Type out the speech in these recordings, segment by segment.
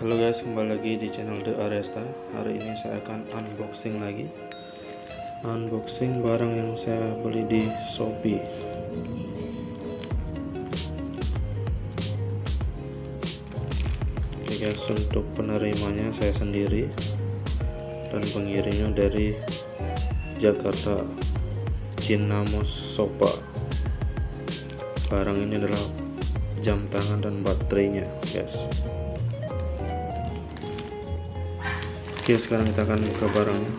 Halo guys, kembali lagi di channel Dari. Hari ini saya akan unboxing lagi. Unboxing barang yang saya beli di Shopee. Oke guys, untuk penerimanya saya sendiri dan pengirimnya dari Jakarta, Cinamos Sopa. Barang ini adalah jam tangan dan baterainya guys. Oke, sekarang kita akan buka barangnya.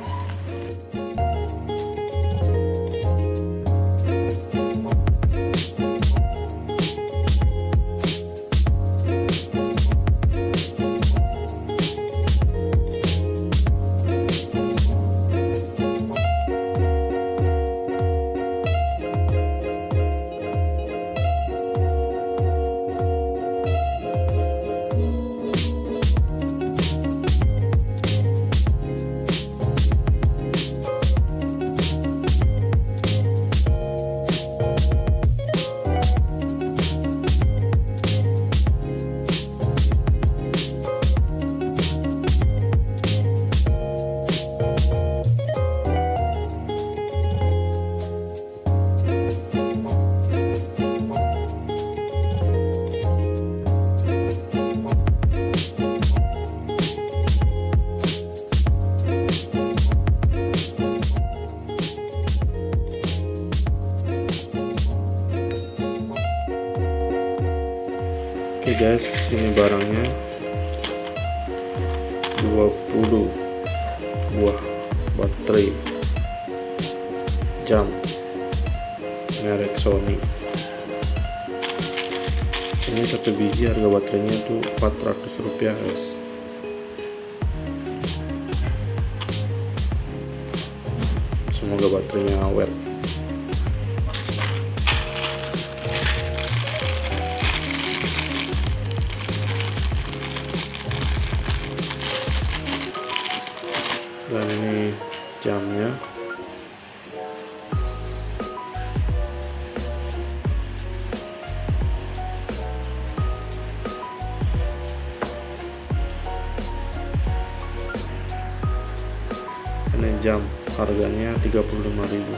Oke guys, ini barangnya 20 buah baterai jam merek Sony. Ini satu biji harga baterainya itu Rp400 guys. Semoga baterainya awet. Dan ini jamnya. Ini jam harganya 35.000.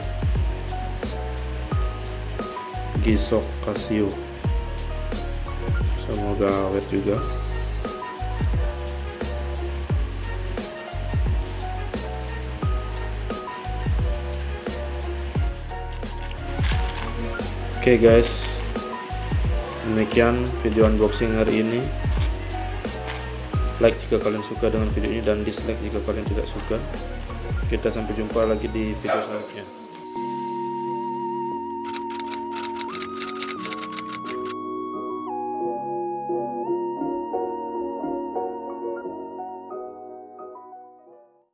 Gisok Casio. Semoga awet juga. Oke guys, demikian video unboxing hari ini. Like jika kalian suka dengan video ini dan dislike jika kalian tidak suka. Kita sampai jumpa lagi di video selanjutnya.